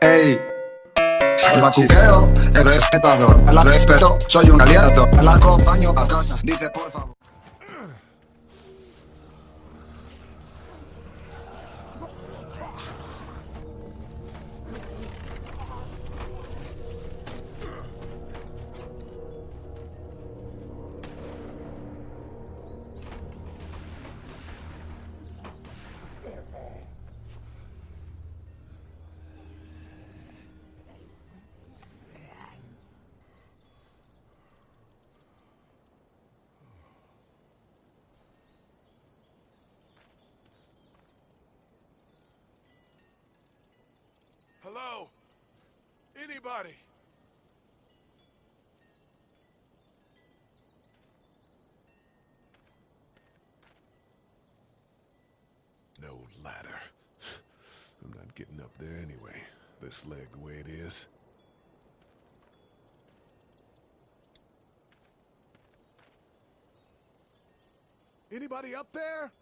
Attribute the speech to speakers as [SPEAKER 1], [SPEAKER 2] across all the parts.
[SPEAKER 1] Ey, el machuqueo, el respetador, el respeto, soy un aliado, el acompaño a casa, dice por favor.
[SPEAKER 2] Hello? Anybody? No ladder. I'm not getting up there anyway. This leg the way it is. Anybody up there?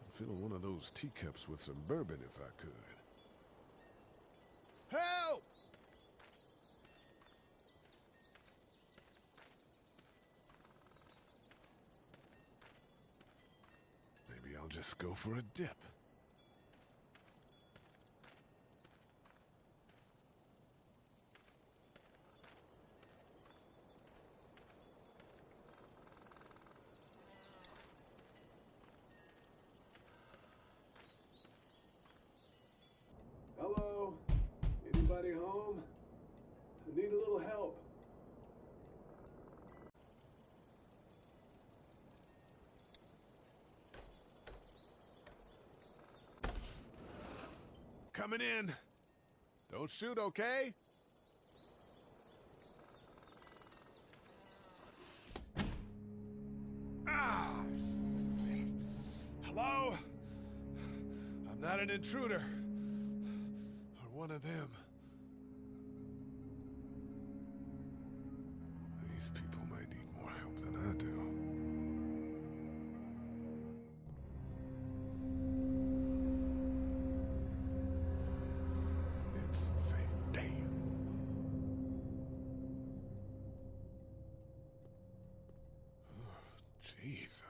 [SPEAKER 2] I'd fill one of those teacups with some bourbon if I could. Help! Maybe I'll just go for a dip. Hello? Anybody home? I need a little help. Coming in. Don't shoot, okay? Ah! Shit. Hello? I'm not an intruder. Or one of them. These people might need more help than I do. It's fake. Damn. Oh, Jesus.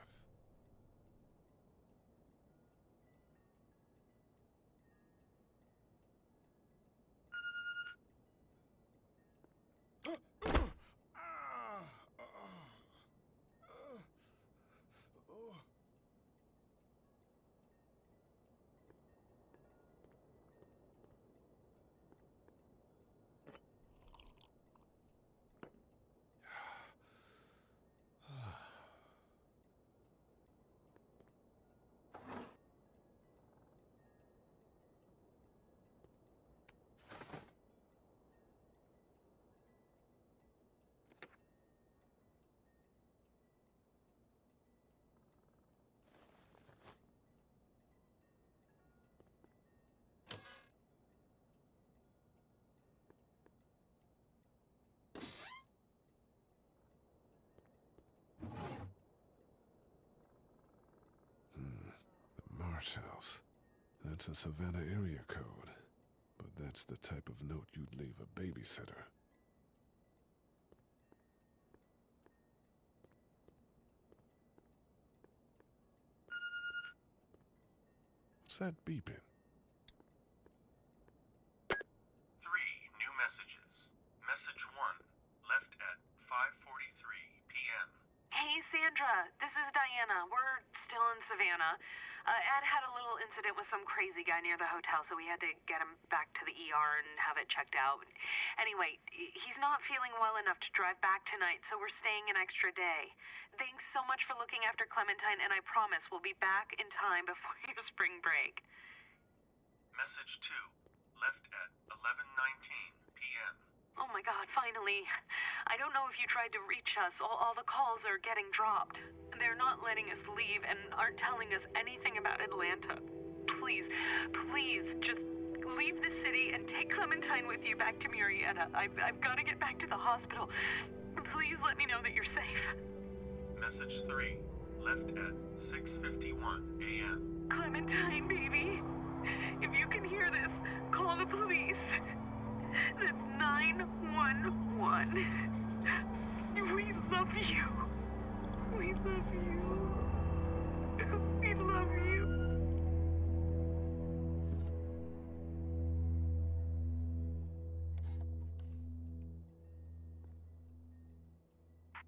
[SPEAKER 2] Marsh House. That's a Savannah area code. But that's the type of note you'd leave a babysitter. What's that beeping?
[SPEAKER 3] 3 new messages. Message 1, left at 5:43 p.m.
[SPEAKER 4] Hey, Sandra. This is Diana. We're still in Savannah. Ed had a little incident with some crazy guy near the hotel, so we had to get him back to the ER and have it checked out. Anyway, he's not feeling well enough to drive back tonight, so we're staying an extra day. Thanks so much for looking after Clementine, and I promise we'll be back in time before your spring break.
[SPEAKER 3] Message 2, left at 11:19 p.m.
[SPEAKER 4] Oh my God, finally. I don't know if you tried to reach us. All the calls are getting dropped. They're not letting us leave and aren't telling us anything about Atlanta. Please, please, just leave the city and take Clementine with you back to Murrieta. I've got to get back to the hospital. Please let me know that you're safe.
[SPEAKER 3] Message 3, left at 6:51 a.m.
[SPEAKER 4] Clementine,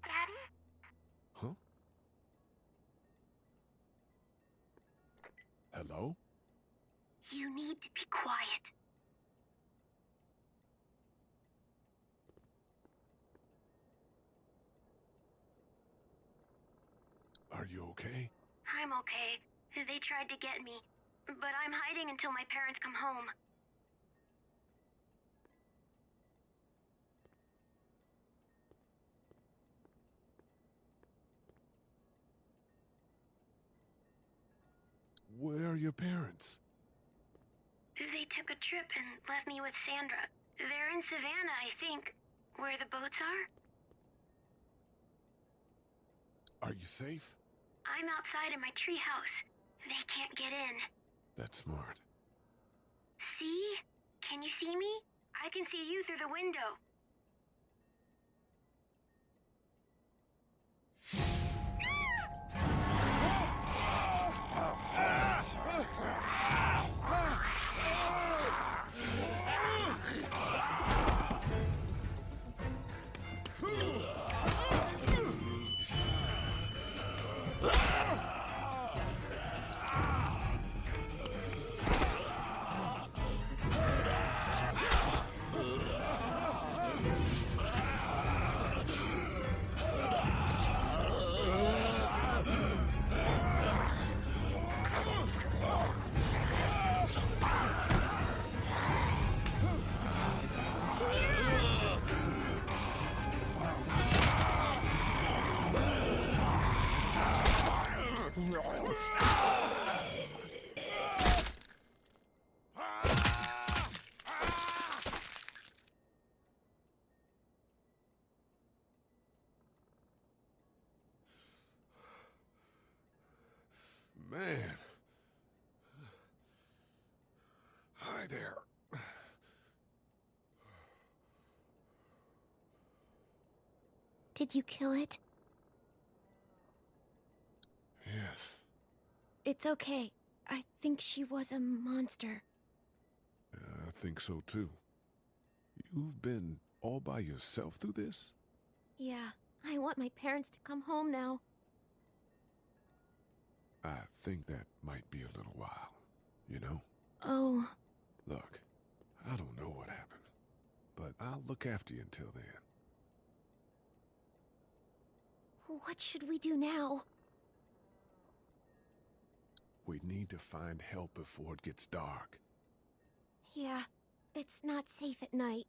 [SPEAKER 5] Daddy?
[SPEAKER 2] Huh? Hello?
[SPEAKER 5] You need to be quiet.
[SPEAKER 2] Are you okay?
[SPEAKER 5] I'm okay. They tried to get me, but I'm hiding until my parents come home.
[SPEAKER 2] Where are your parents?
[SPEAKER 5] They took a trip and left me with Sandra. They're in Savannah, I think, where the boats are.
[SPEAKER 2] Are you safe?
[SPEAKER 5] I'm outside in my treehouse. They can't get in.
[SPEAKER 2] That's smart.
[SPEAKER 5] See? Can you see me? I can see you through the window.
[SPEAKER 2] Man. Hi there.
[SPEAKER 5] Did you kill it?
[SPEAKER 2] Yes.
[SPEAKER 5] It's okay. I think she was a monster.
[SPEAKER 2] I think so too. You've been all by yourself through this?
[SPEAKER 5] Yeah, I want my parents to come home now.
[SPEAKER 2] I think that might be a little while, you know?
[SPEAKER 5] Oh.
[SPEAKER 2] Look, I don't know what happened, but I'll look after you until then.
[SPEAKER 5] What should we do now?
[SPEAKER 2] We need to find help before it gets dark.
[SPEAKER 5] Yeah, it's not safe at night.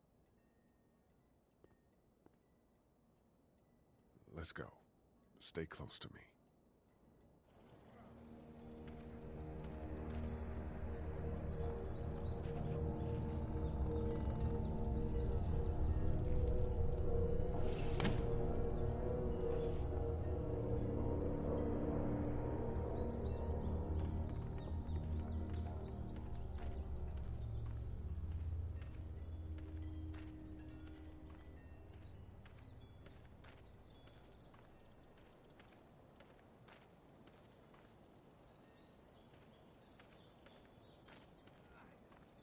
[SPEAKER 2] Let's go. Stay close to me.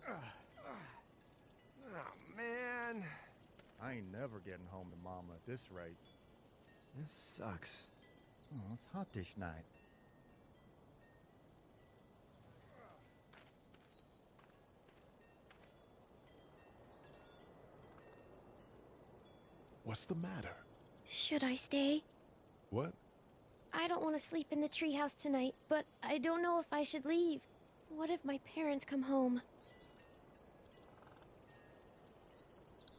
[SPEAKER 6] Oh, man.
[SPEAKER 7] I ain't never getting home to Mama at this rate.
[SPEAKER 6] This sucks.
[SPEAKER 7] Oh, it's hot dish night.
[SPEAKER 2] What's the matter?
[SPEAKER 5] Should I stay?
[SPEAKER 2] What?
[SPEAKER 5] I don't want to sleep in the treehouse tonight, but I don't know if I should leave. What if my parents come home?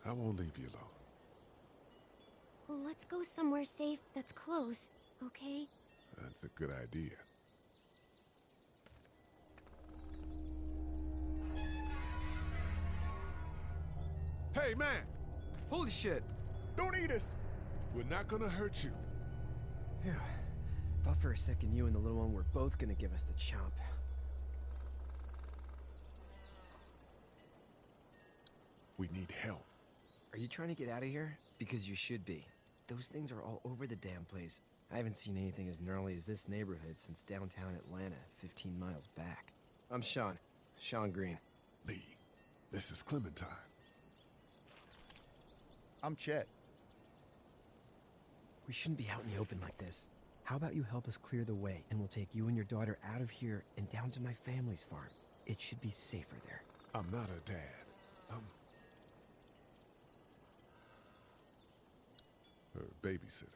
[SPEAKER 2] I won't leave you alone.
[SPEAKER 5] Well, let's go somewhere safe that's close, okay?
[SPEAKER 2] That's a good idea. Hey, man!
[SPEAKER 6] Holy shit.
[SPEAKER 7] Don't eat us!
[SPEAKER 2] We're not gonna hurt you.
[SPEAKER 6] Phew. Thought for a second you and the little one were both gonna give us the chomp.
[SPEAKER 2] We need help.
[SPEAKER 6] Are you trying to get out of here? Because you should be. Those things are all over the damn place. I haven't seen anything as gnarly as this neighborhood since downtown Atlanta, 15 miles back. I'm Sean. Sean Green.
[SPEAKER 2] Lee, this is Clementine.
[SPEAKER 7] I'm Chet.
[SPEAKER 6] We shouldn't be out in the open like this. How about you help us clear the way, and we'll take you and your daughter out of here and down to my family's farm. It should be safer there.
[SPEAKER 2] I'm not her dad. I'm her babysitter.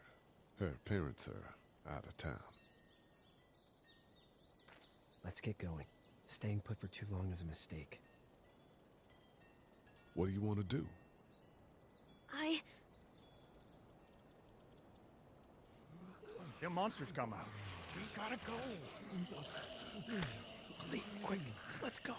[SPEAKER 2] Her parents are out of town.
[SPEAKER 6] Let's get going. Staying put for too long is a mistake.
[SPEAKER 2] What do you want to do?
[SPEAKER 7] Them monsters come out. We gotta go.
[SPEAKER 6] Lee, quick, let's go.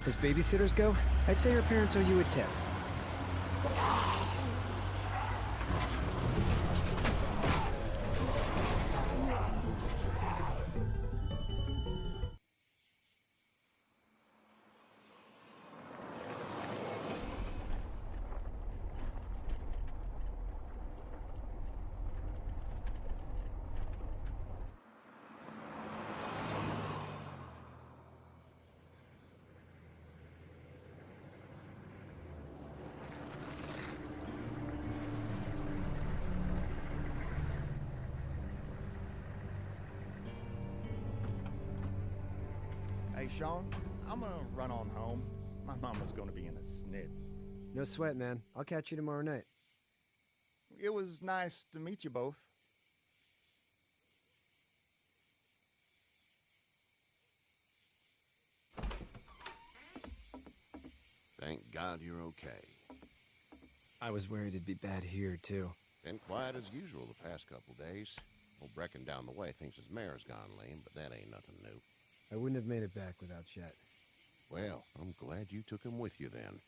[SPEAKER 6] As babysitters go, I'd say her parents owe you a tip.
[SPEAKER 7] Hey, Sean, I'm gonna run on home. My mama's gonna be in a snit.
[SPEAKER 6] No sweat, man. I'll catch you tomorrow night.
[SPEAKER 7] It was nice to meet you both.
[SPEAKER 8] Thank God you're okay.
[SPEAKER 6] I was worried it'd be bad here, too.
[SPEAKER 8] Been quiet as usual the past couple days. Old Brecken down the way thinks his mare's gone lame, but that ain't nothing new.
[SPEAKER 6] I wouldn't have made it back without Chet.
[SPEAKER 8] Well, I'm glad you took him with you then.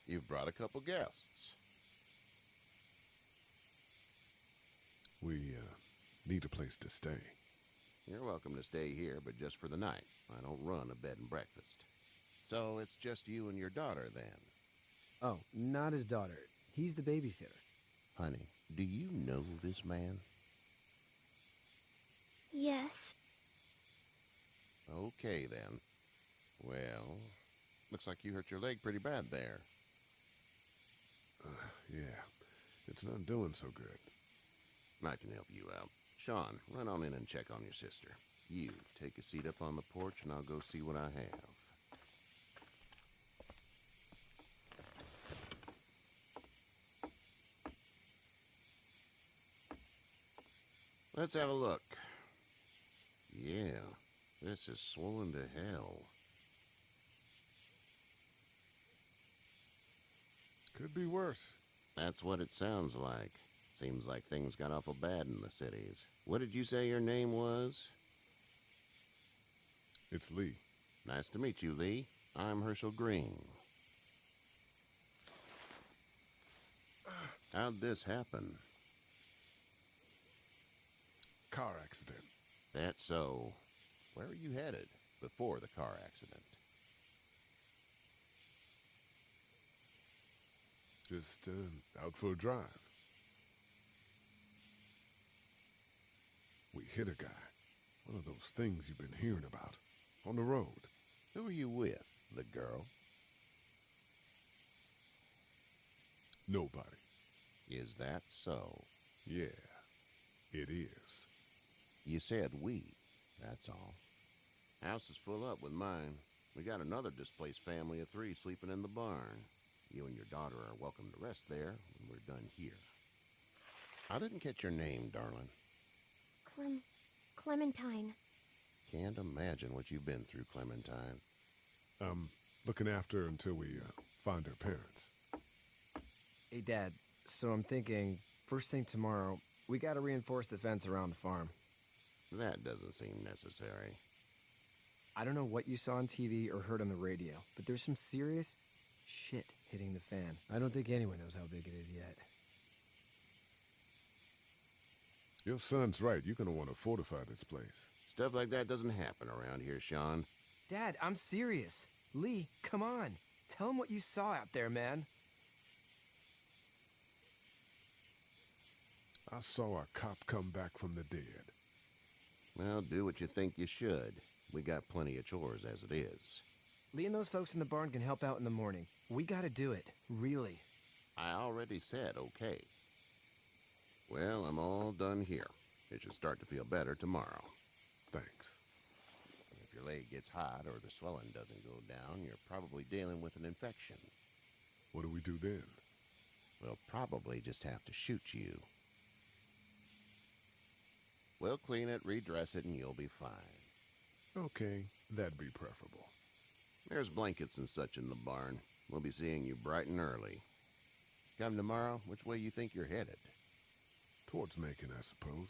[SPEAKER 8] You've brought a couple guests.
[SPEAKER 2] We, need a place to stay.
[SPEAKER 8] You're welcome to stay here, but just for the night. I don't run a bed and breakfast. So it's just you and your daughter then?
[SPEAKER 6] Oh, not his daughter. He's the babysitter.
[SPEAKER 8] Honey, do you know this man?
[SPEAKER 5] Yes.
[SPEAKER 8] Okay, then. Well, looks like you hurt your leg pretty bad there.
[SPEAKER 2] Yeah. It's not doing so good.
[SPEAKER 8] I can help you out. Sean, run on in and check on your sister. You, take a seat up on the porch and I'll go see what I have. Let's have a look. Yeah, this is swollen to hell.
[SPEAKER 2] Could be worse.
[SPEAKER 8] That's what it sounds like. Seems like things got awful bad in the cities. What did you say your name was?
[SPEAKER 2] It's Lee.
[SPEAKER 8] Nice to meet you, Lee. I'm Herschel Green. How'd this happen?
[SPEAKER 2] Car accident.
[SPEAKER 8] That's so. Where were you headed before the car accident?
[SPEAKER 2] Just, out for a drive. We hit a guy. One of those things you've been hearing about. On the road.
[SPEAKER 8] Who are you with? The girl?
[SPEAKER 2] Nobody.
[SPEAKER 8] Is that so?
[SPEAKER 2] Yeah, it is.
[SPEAKER 8] You said we. That's all. House is full up with mine. We got another displaced family of 3 sleeping in the barn. You and your daughter are welcome to rest there when we're done here. I didn't catch your name, darling.
[SPEAKER 5] Clementine.
[SPEAKER 8] Can't imagine what you've been through, Clementine.
[SPEAKER 2] Looking after her until we, find her parents.
[SPEAKER 6] Hey, Dad, so I'm thinking, first thing tomorrow, we gotta reinforce the fence around the farm.
[SPEAKER 8] That doesn't seem necessary.
[SPEAKER 6] I don't know what you saw on TV or heard on the radio, but there's some serious Shit hitting the fan. I don't think anyone knows how big it is yet.
[SPEAKER 2] Your son's right. You're gonna want to fortify this place.
[SPEAKER 8] Stuff like that doesn't happen around here, Sean.
[SPEAKER 6] Dad, I'm serious. Lee, come on. Tell him what you saw out there, man.
[SPEAKER 2] I saw a cop come back from the dead.
[SPEAKER 8] Well, do what you think you should. We got plenty of chores as it is.
[SPEAKER 6] Lee and those folks in the barn can help out in the morning. We gotta do it. Really.
[SPEAKER 8] I already said okay. Well, I'm all done here. It should start to feel better tomorrow.
[SPEAKER 2] Thanks.
[SPEAKER 8] If your leg gets hot or the swelling doesn't go down, you're probably dealing with an infection.
[SPEAKER 2] What do we do then?
[SPEAKER 8] We'll probably just have to shoot you. We'll clean it, redress it, and you'll be fine.
[SPEAKER 2] Okay, that'd be preferable.
[SPEAKER 8] There's blankets and such in the barn. We'll be seeing you bright and early. Come tomorrow, which way you think you're headed?
[SPEAKER 2] Towards Macon, I suppose.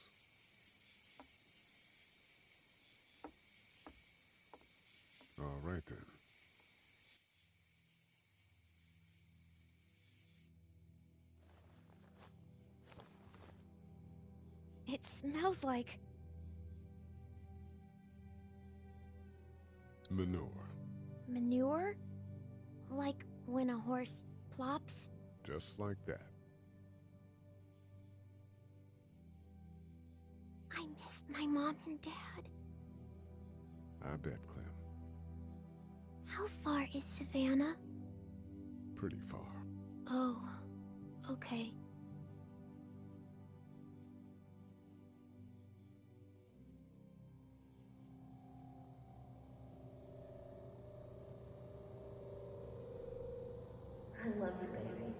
[SPEAKER 2] All right, then.
[SPEAKER 9] It smells like...
[SPEAKER 2] Manure.
[SPEAKER 9] manure? Like when a horse plops?
[SPEAKER 2] Just like that.
[SPEAKER 9] I missed my mom and dad.
[SPEAKER 2] I bet, Clem.
[SPEAKER 9] How far is Savannah?
[SPEAKER 2] Pretty far.
[SPEAKER 9] Oh, okay.
[SPEAKER 10] I love you, baby.